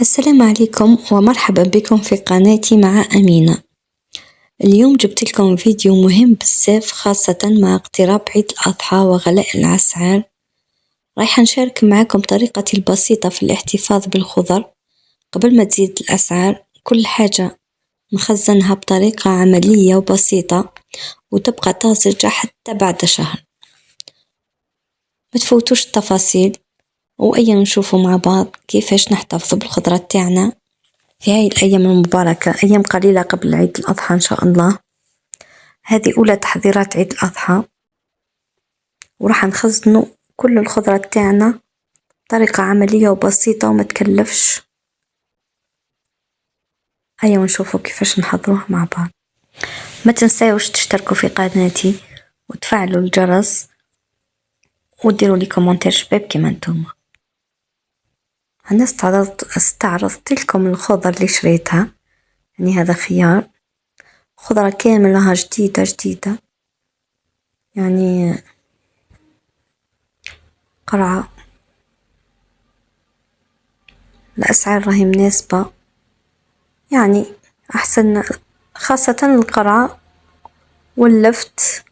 السلام عليكم ومرحبا بكم في قناتي مع أمينة. اليوم جبت لكم فيديو مهم بزاف، خاصة مع اقتراب عيد الأضحى وغلاء الأسعار. رايح نشارك معكم طريقتي البسيطة في الاحتفاظ بالخضر قبل ما تزيد الأسعار. كل حاجة نخزنها بطريقة عملية وبسيطة وتبقى طازجة حتى بعد شهر. ما تفوتوش التفاصيل وأيا نشوفوا مع بعض كيفاش نحتفظ بالخضرة تاعنا في هاي الأيام المباركة، أيام قليلة قبل عيد الأضحى إن شاء الله. هذه أولى تحضيرات عيد الأضحى، وراح نخزنوا كل الخضرة تاعنا بطريقة عملية وبسيطة وما تكلفش. هيا ونشوفوا كيفاش نحضروها مع بعض. ما تنساوش تشتركوا في قناتي وتفعلوا الجرس وديروا لي كومنتير شباب كما انتم. أنا استعرضت لكم الخضر اللي شريتها، يعني هذا خيار، خضرة كاملة جديدة، يعني قرعة. الأسعار راهي مناسبة، يعني أحسن، خاصة القرعة واللفت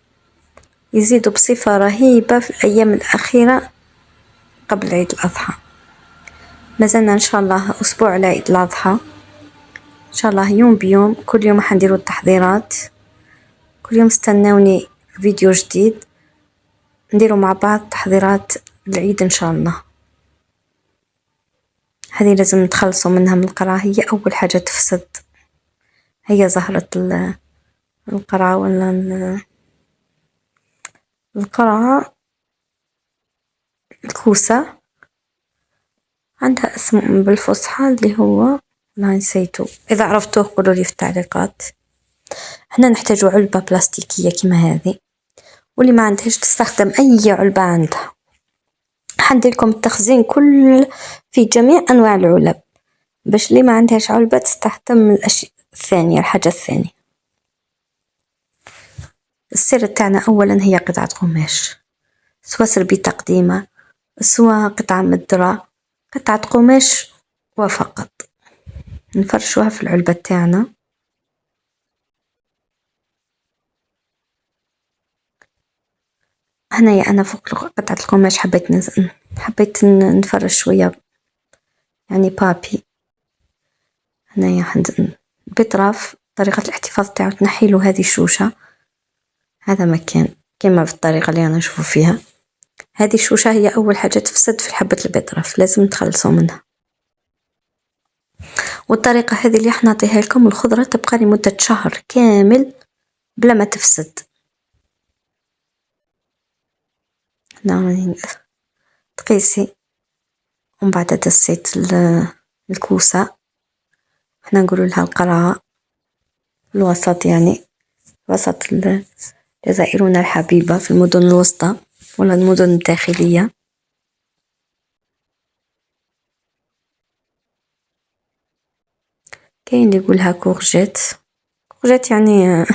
يزيدوا بصفة رهيبة في الأيام الأخيرة قبل عيد الأضحى. مازلنا إن شاء الله أسبوع على عيد الأضحى، إن شاء الله يوم بيوم، كل يوم حنديروا التحضيرات، كل يوم استنوني فيديو جديد نديروا مع بعض تحضيرات العيد إن شاء الله. هذه لازم نتخلصوا منها، من القرعة، هي أول حاجة تفسد. هي زهرة القرعة ولا القرعة، الكوسة، عندها اسم بالفصحى اللي هو لا نسيته، إذا عرفتوه قولوا لي في التعليقات. هنا نحتاج علبة بلاستيكية كما هذه، واللي ما عندهاش تستخدم أي علبة عندها. حندير لكم التخزين كل في جميع أنواع العلب، باش اللي ما عندهاش علبة تستخدم الأشياء الثانية، الحاجة الثانية. السر تاعنا أولا هي قطعة قماش، سواء سربيتة قديمة سواء قطعة مدرة، قطعة قماش وفقط نفرشوها في العلبة تاعنا. هنايا أنا فوق قطعة القماش حبيت نفرش شوية، يعني بابي. هنايا بطرف طريقة الاحتفاظ تاعو تنحيلو هذه الشوشة، هذا مكان كما في الطريقة اللي أنا نشوفه فيها. هذه الشوشة هي أول حاجة تفسد في حبة البطرف، لازم نتخلصوا منها. والطريقة هذه اللي احنا نعطيها لكم، الخضرة تبقى لمدة شهر كامل بلا ما تفسد. تقيسي ومن بعد تسيت الكوسة، احنا نقول لها القرعة، الوسط، يعني وسط جزائرنا الحبيبة في المدن الوسطى ولا المدن الداخلية. كاين اللي يقولها كورجيت يعني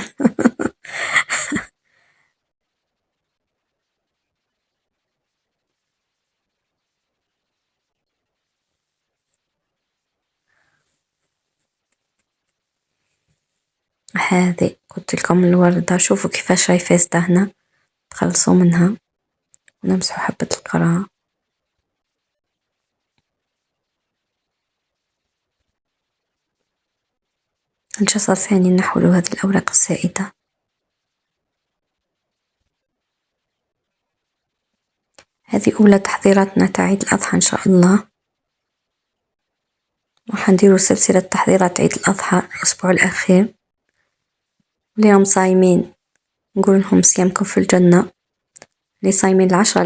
هذه قلت لكم الوردة، شوفوا كيفاش راهي فاسدة هنا، تخلصوا منها ونمسحوا حبة القرعة. الجزء الثاني نحولوا هذه الأوراق السائدة. هذه أولى تحضيراتنا تاع عيد الأضحى إن شاء الله، وحنديروا سلسلة تحضيرات عيد الأضحى الأسبوع الأخير. اليوم صايمين نقول لهم صيامكم في الجنة، اللي صايمين العشرة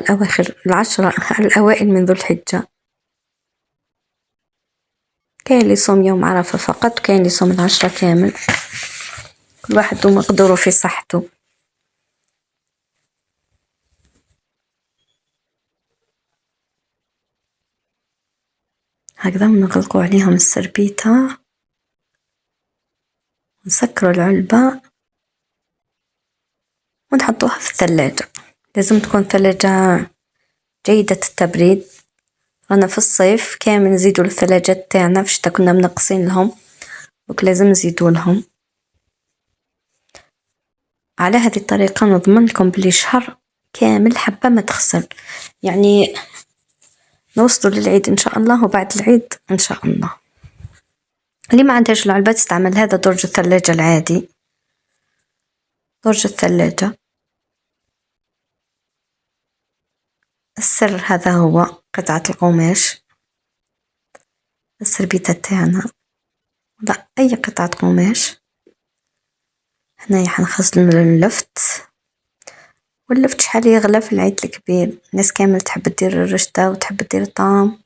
الأوائل من ذو الحجة. كاين اللي يصوم يوم عرفة فقط، كاين اللي يصوم العشرة كامل، كل واحد ومقدوره في صحته. هكذا ونغلقوا عليهم السربيتة ونسكروا العلبة ونحطوها في الثلاجة. لازم تكون ثلاجة جيدة التبريد، رانا في الصيف كامل نزيدو الثلاجات تاعنا، في الشتا كنا منقصين لهم دوك لازم نزيدو لهم. على هذه الطريقة نضمن لكم بلي شهر كامل حبة ما تخسر، يعني نوصلوا للعيد إن شاء الله، وبعد العيد إن شاء الله. اللي ما عندهاش العلبة تستعمل هذا درج الثلاجة العادي، درج الثلاجة. السر هذا هو قطعة القماش، السربيتة تاعنا، لا أي قطعة قماش. هنايا حنخزن اللفت، واللفت شحال يغلى في العيد الكبير، الناس كامل تحب دير الرشدة وتحب دير الطعام،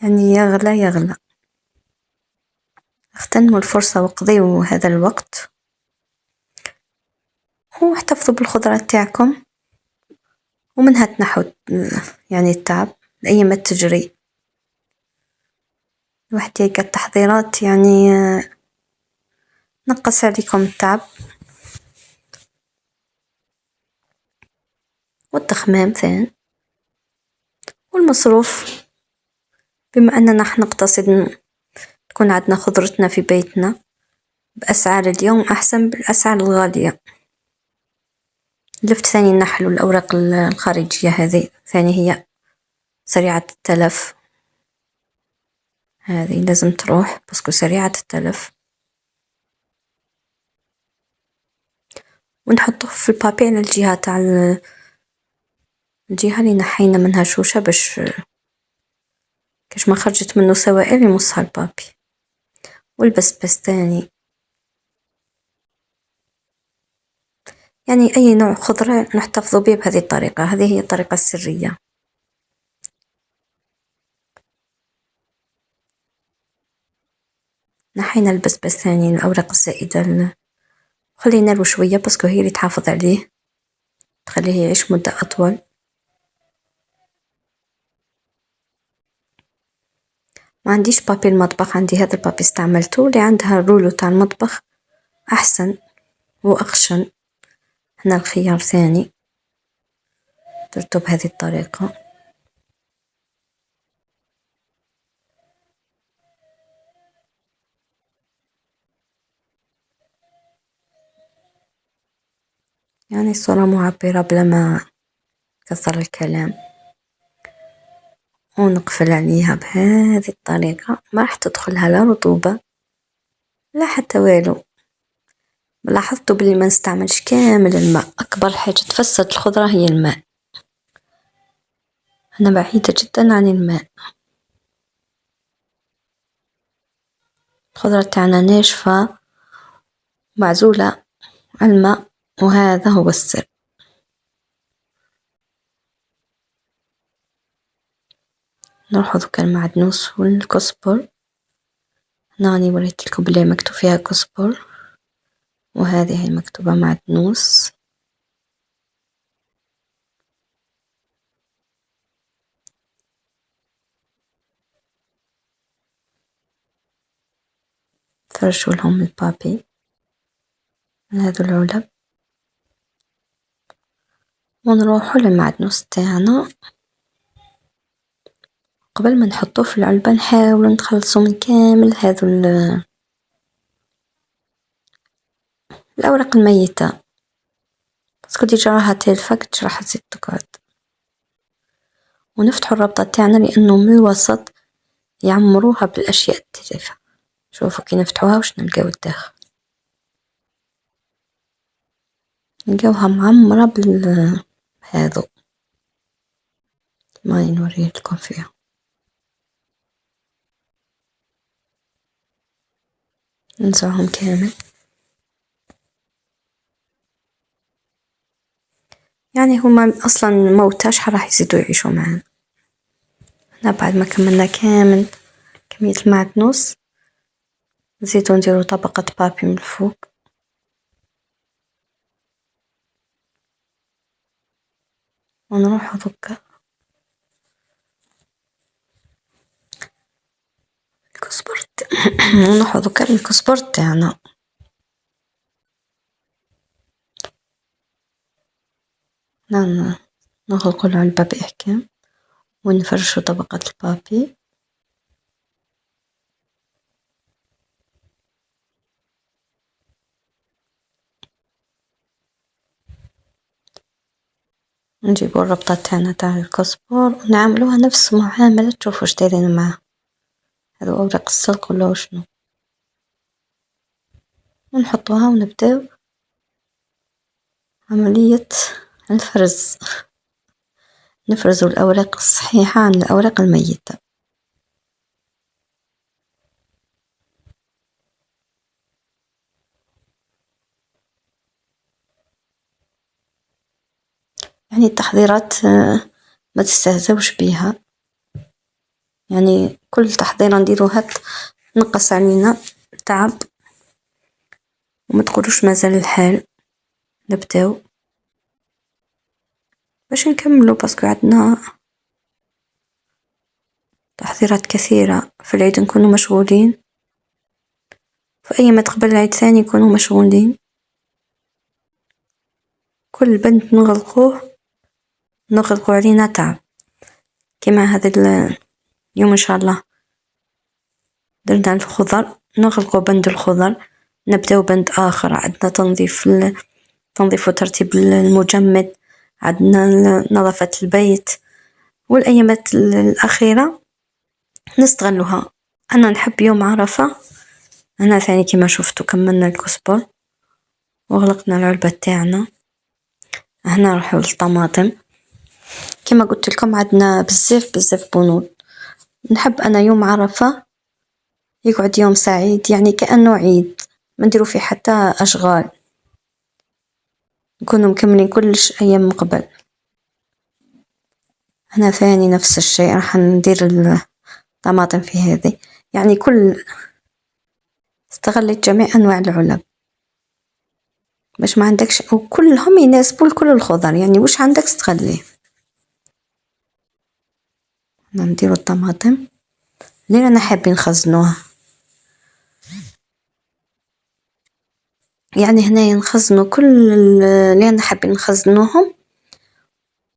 يعني يغلى يغلى. اغتنموا الفرصة وقضيوا هذا الوقت، واحتفظوا بالخضرات تاعكم، ومنها تنحوا يعني التعب الأيام تجري. الواحد يلقى التحضيرات يعني نقص عليكم التعب والتخمام ثاني والمصروف، بما أننا حنقتصد تكون عندنا خضرتنا في بيتنا بأسعار اليوم أحسن بالأسعار الغالية. لفت ثاني نحلو الأوراق الخارجية، هذه ثاني هي سريعة التلف، هذه لازم تروح باسكو سريعة التلف. ونحطوه في البابي على الجهة تاع الجهة اللي نحينا منها شوشة، باش كاش ما خرجت منه سوائل يمصها البابي. والبسبس تاني، يعني أي نوع خضرة نحتفظ به بهذه الطريقة، هذه هي الطريقة السرية. نحينا البسبس ثاني، الأوراق الزائدة خلينا له شوية باسكو هي اللي تحافظ عليه، تخليه يعيش مدة أطول. ما عنديش بابي المطبخ، عندي هذا البابي استعملته، اللي عندها الرولو تاع المطبخ أحسن وأخشن. هنا الخيار ثاني درته بهذه الطريقة. يعني الصورة معبرة بلا ما كثر الكلام. ونقفل عليها بهذه الطريقة، ما راح تدخلها لا رطوبة لا حتى والو. لاحظتوا بلي ما نستعملش كامل الماء، أكبر حاجة تفسد الخضرة هي الماء، أنا بعيدة جدا عن الماء. الخضرة تاعنا ناشفة معزولة عن الماء، وهذا هو السر. نروح دوكا المعدنوس والكزبر. هنا راني وريتلكم بلي مكتوب فيها كزبر، وهذه هي مكتوبة معدنوس. فرشوا لهم البابي من هذو العلب، ونروحوا للمعدنوس تاعنا. قبل ما نحطوه في العلبة نحاول نتخلصوا من كامل هذو الأوراق الميتة، باسكو ديجا راها تالفة كنتش راح تزيد تقعد. ونفتحوا الربطة تاعنا لأنه من الوسط يعمروها بالأشياء التالفة. شوفوا كي نفتحوها واش نلقاو الداخل، نلقاوها معمرة هذو ما نوريه لكم فيها. ننزعهم كامل، يعني هما أصلا موتاش راح يزيدوا يعيشوا معنا. هنا بعد ما كملنا كامل كمية المعدنوس، نزيدو نديرو طبقة بابي من الفوق. ونروحو دوكا الكزبر ونروحو دوكا الكزبر تاعنا. نغلقو العلبة بإحكام، ونفرشوا طبقة البابي. نجيبوا الربطة تاعنا تاع الكسبور ونعملوها نفس معاملة، تشوفوا اش دايرين معاه، هذا أوراق السلق ولا شنو، ونحطوها ونبداو عملية الفرز. نفرزوا الأوراق الصحيحة عن الأوراق الميتة. يعني التحضيرات ما تستهزوش بيها، يعني كل تحضيرة نديروها تنقص علينا تعب، وما تقولوش مازال الحال. نبداو باش نكملوا، باسكو عندنا تحضيرات كثيرة في العيد، نكونوا مشغولين، في أي ما تقبل العيد ثاني نكونوا مشغولين. كل بند نغلقوا علينا تعب. كما هذا اليوم إن شاء الله درنا الخضر، نغلقوا بند الخضر، نبداو بند آخر. عندنا تنظيف وترتيب المجمد، عندنا نظافة البيت، والأيامات الأخيرة نستغلها. أنا نحب يوم عرفة. أنا ثاني كما شفتوا كملنا الكسبر وغلقنا العلبة تاعنا. هنا نروحوا للطماطم. كما قلت لكم عندنا بزاف بنود. نحب أنا يوم عرفة يقعد يوم سعيد، يعني كأنه عيد، ما نديروا فيه حتى أشغال، نكونوا مكملين كلش أيام من قبل. هنا ثاني نفس الشيء، راح ندير الطماطم في هذه، يعني استغلت جميع أنواع العلب باش ما عندكش، وكلهم يناسبوا لكل الخضر، يعني وش عندك استغليه. نديروا الطماطم اللي رانا حابين نخزنوها، يعني هنا نخزنوا كل اللي رانا حابين نخزنوهم،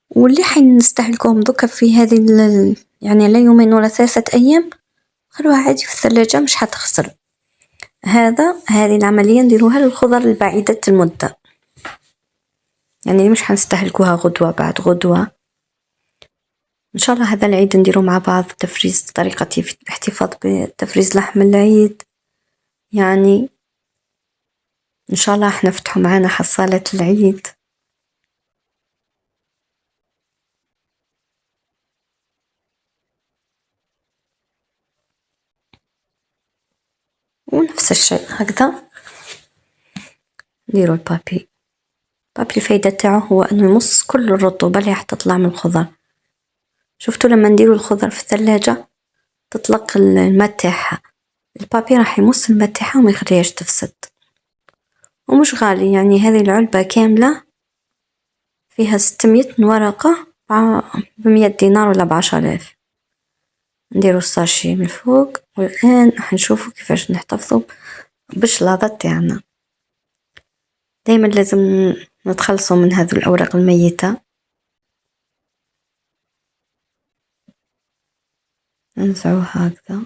واللي حنستهلكوهم دوكا في هذه يعني لا يومين ولا 3 أيام، خلوها عادي في الثلاجة مش حتخسر. هذه العملية نديروها للخضر البعيدة المدة، يعني مش حنستهلكوها غدوة بعد غدوة. إن شاء الله هذا العيد نديرو مع بعض تفريز، طريقة الاحتفاظ بتفريز لحم العيد، يعني إن شاء الله راح نفتحوا معانا حصالة العيد. ونفس الشيء هكذا نديرو البابي. الفايدة تاعو هو أنه يمص كل الرطوبة اللي راح تطلع من الخضر. شفتوا لما نديرو الخضر في الثلاجة تطلق الماء تاعها، البابي راح يمص الماء تاعها وما يخليهاش تفسد. ومش غالي، يعني هذه العلبة كاملة فيها 600 ورقة ب100 دينار ولا ب10,000. نديرو الساشي من فوق، والآن راح نشوفوا كيفاش نحتفظوا بالشلاضة تاعنا. دايما لازم نتخلصوا من هذه الأوراق الميتة. ننزعوها هكذا،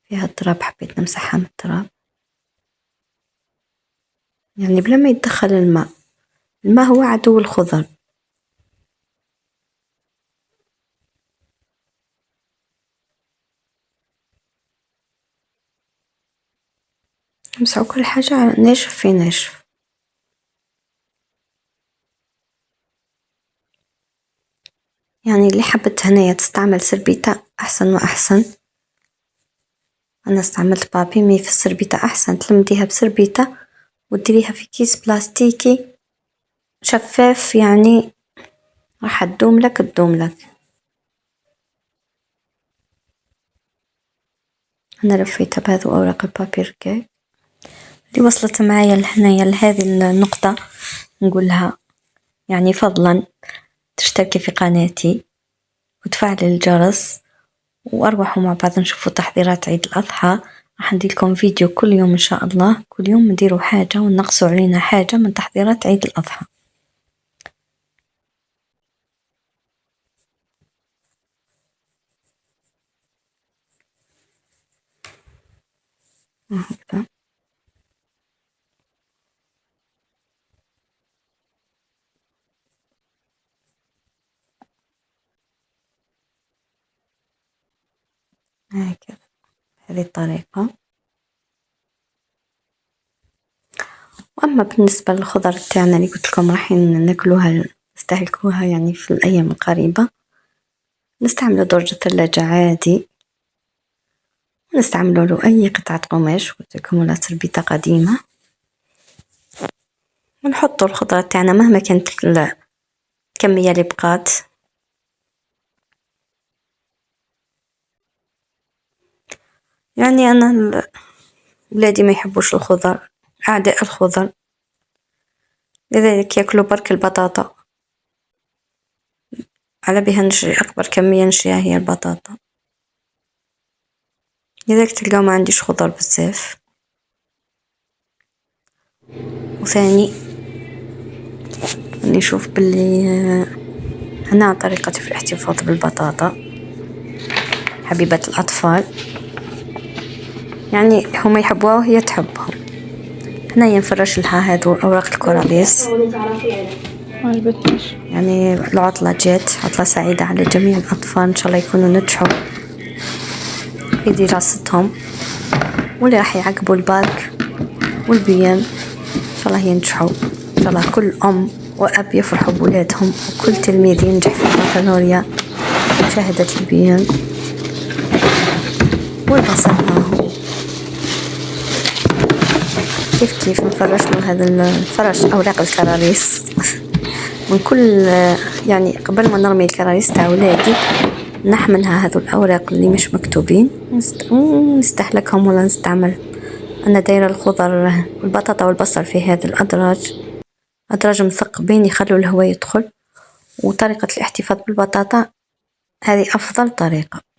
فيها التراب، حبيت نمسحها من التراب، يعني بلا ما يتدخل الماء هو عدو الخضر. نمسحوا كل حاجة ناشف في ناشف. يعني اللي حبت هنايا تستعمل سربيتة أحسن وأحسن. أنا استعملت بابي، مي في السربيتة أحسن، تلمديها بسربيتة وتديريها في كيس بلاستيكي شفاف، يعني راح تدوم لك. أنا لفيتها بهذو أوراق البابي ركاك. اللي وصلت معايا لهنايا لهذه النقطة نقولها يعني فضلا تشتركي في قناتي وتفعلي الجرس، وأروحوا مع بعض نشوفوا تحضيرات عيد الأضحى. راح ندير لكم فيديو كل يوم إن شاء الله، كل يوم نديروا حاجة ونقصوا علينا حاجة من تحضيرات عيد الأضحى. هكذا. هكذا بهذه الطريقة. وأما بالنسبة للخضر تاعنا اللي قلت لكم رايحين ناكلوها نستهلكوها يعني في الأيام القريبة، نستعملوا درج الثلاجة عادي، نستعملوا له أي قطعة قماش قلت لكم ولا تربيطة قديمة، ونحطوا الخضرة تاعنا مهما كانت الكمية اللي بقات. يعني أنا ولادي ما يحبوش الخضر، أعداء الخضر، لذلك يأكلوا برك البطاطا، على بها نشري أكبر كمية نشريها هي البطاطا، لذلك تلقاو ما عنديش خضر بزاف. وثاني نشوف باللي هنا طريقتي في الاحتفاظ بالبطاطا حبيبة الأطفال، يعني هما يحبوها وهي تحبهم. هنا نفرش لها هادو أوراق الكراريس، يعني العطلة جات، عطلة سعيدة على جميع الأطفال، إن شاء الله يكونوا نجحوا في دراستهم، واللي راح يعقبوا الباك والبيام إن شاء الله ينجحوا. إن شاء الله كل أم وأب يفرحوا بولادهم، وكل تلميذ ينجح في البكالوريا وشهادة البيام. والبصل هاهو كيف نفرش له هذا الفرش أوراق الكراريس من كل، يعني قبل ما نرمي الكراريس تاع ولادي نحملها هذو الأوراق اللي مش مكتوبين نستهلكهم ولا نستعمل. أنا دايرة الخضر والبطاطا والبصل في هذه أدراج مثقبين يخلوا الهواء يدخل، وطريقة الاحتفاظ بالبطاطا هذه أفضل طريقة.